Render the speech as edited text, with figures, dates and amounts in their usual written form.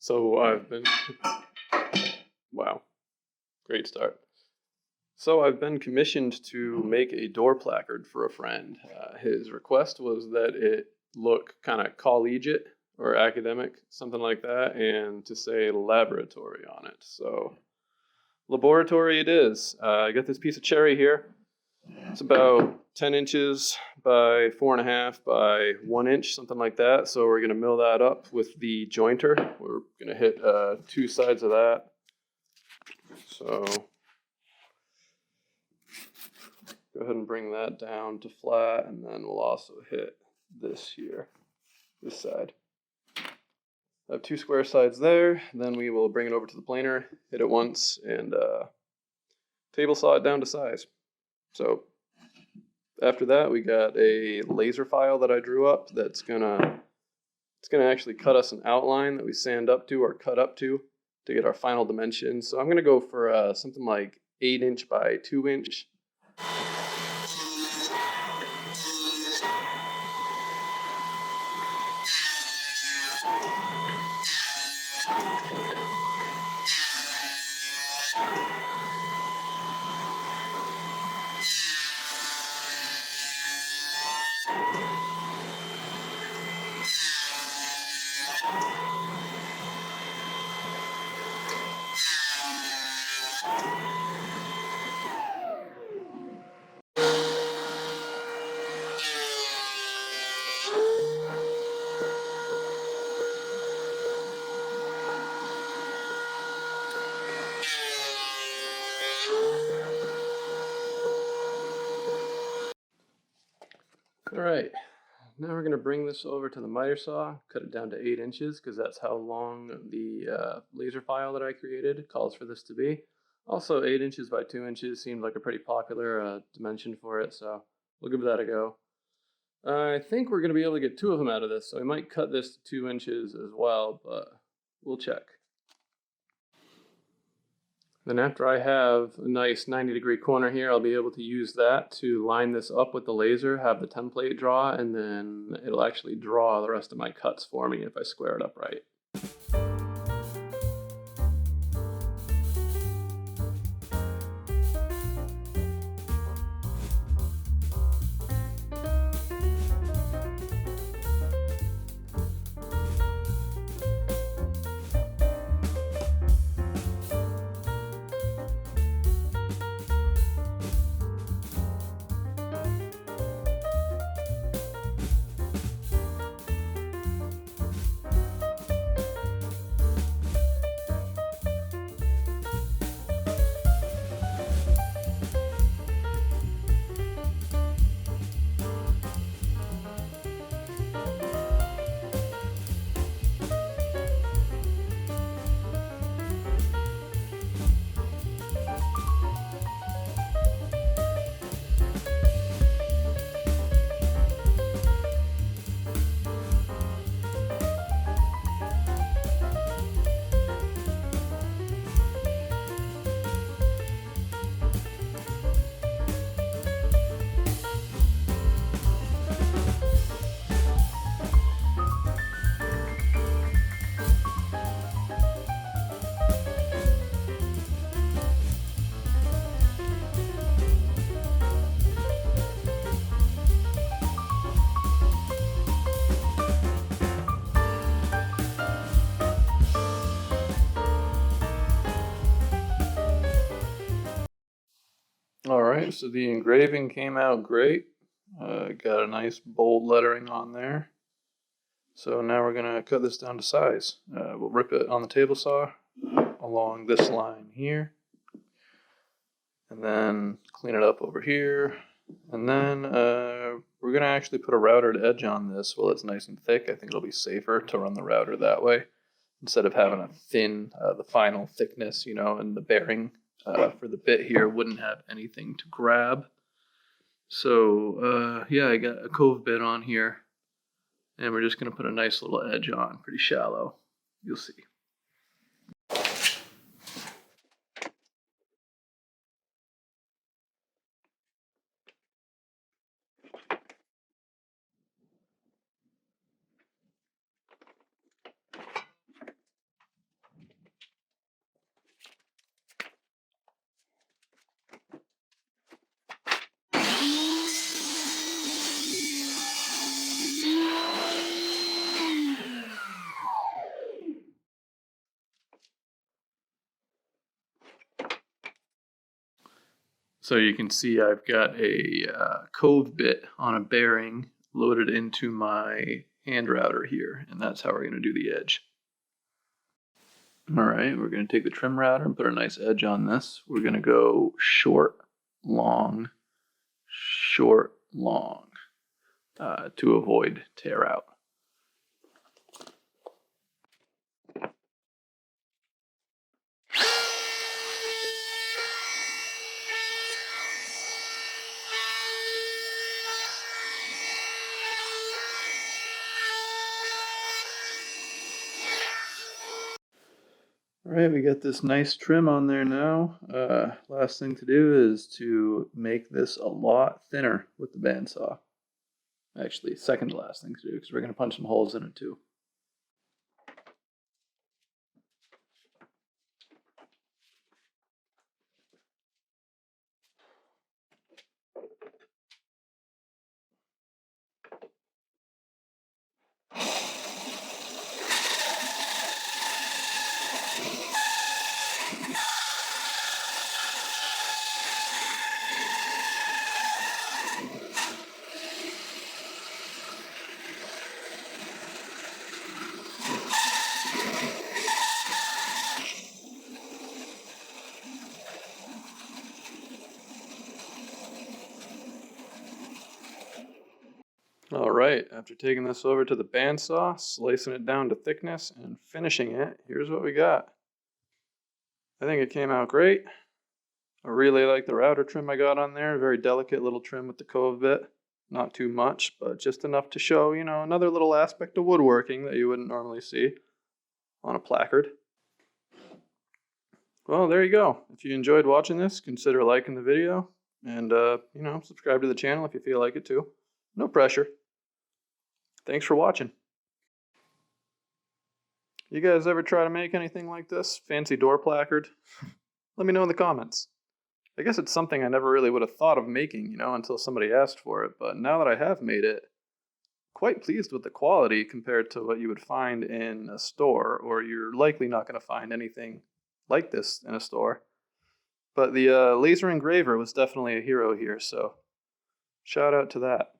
So I've been, wow, great start. So I've been commissioned to make a door placard for a friend. His request was that it look kind of collegiate or academic, something like that, and to say laboratory on it. So laboratory it is. I got this piece of cherry here. It's about 10 inches by 4.5 by 1 inch, something like that. So we're gonna mill that up with the jointer. We're gonna hit 2 sides of that. So go ahead and bring that down to flat, and then we'll also hit this here, this side. I have 2 square sides there. Then we will bring it over to the planer, hit it once, and table saw it down to size. So after that, we got a laser file that I drew up that's gonna actually cut us an outline that we sand up to or cut up to get our final dimensions. So I'm gonna go for something like 8 inch by 2 inch. All right, now we're gonna bring this over to the miter saw, cut it down to 8 inches because that's how long the laser file that I created calls for this to be. Also, 8 inches by 2 inches seemed like a pretty popular dimension for it, so we'll give that a go. I think we're gonna be able to get 2 of them out of this, so I might cut this to 2 inches as well, but we'll check. Then after I have a nice 90-degree corner here, I'll be able to use that to line this up with the laser, have the template draw, and then it'll actually draw the rest of my cuts for me if I square it up right. All right, so the engraving came out great. Got a nice bold lettering on there. So now we're gonna cut this down to size. We'll rip it on the table saw along this line here, and then clean it up over here. And then we're gonna actually put a routered edge on this while it's nice and thick. I think it'll be safer to run the router that way instead of having a thin, the final thickness, you know, and the bearing for the bit here wouldn't have anything to grab. So yeah, I got a cove bit on here, and we're just gonna put a nice little edge on, pretty shallow. You'll see. So you can see I've got a cove bit on a bearing loaded into my hand router here, and that's how we're going to do the edge. All right, we're going to take the trim router and put a nice edge on this. We're going to go short, long, to avoid tear out. All right, we got this nice trim on there now. Last thing to do is to make this a lot thinner with the bandsaw. Actually, second to last thing to do, because we're going to punch some holes in it too. All right, after taking this over to the bandsaw, slicing it down to thickness, and finishing it, here's what we got. I think it came out great. I really like the router trim I got on there. Very delicate little trim with the cove bit. Not too much, but just enough to show, you know, another little aspect of woodworking that you wouldn't normally see on a placard. Well, there you go. If you enjoyed watching this, consider liking the video and, you know, subscribe to the channel if you feel like it too. No pressure. Thanks for watching. You guys ever try to make anything like this? Fancy door placard? Let me know in the comments. I guess it's something I never really would have thought of making, you know, until somebody asked for it. But now that I have made it, quite pleased with the quality compared to what you would find in a store, or you're likely not going to find anything like this in a store. But the laser engraver was definitely a hero here, so shout out to that.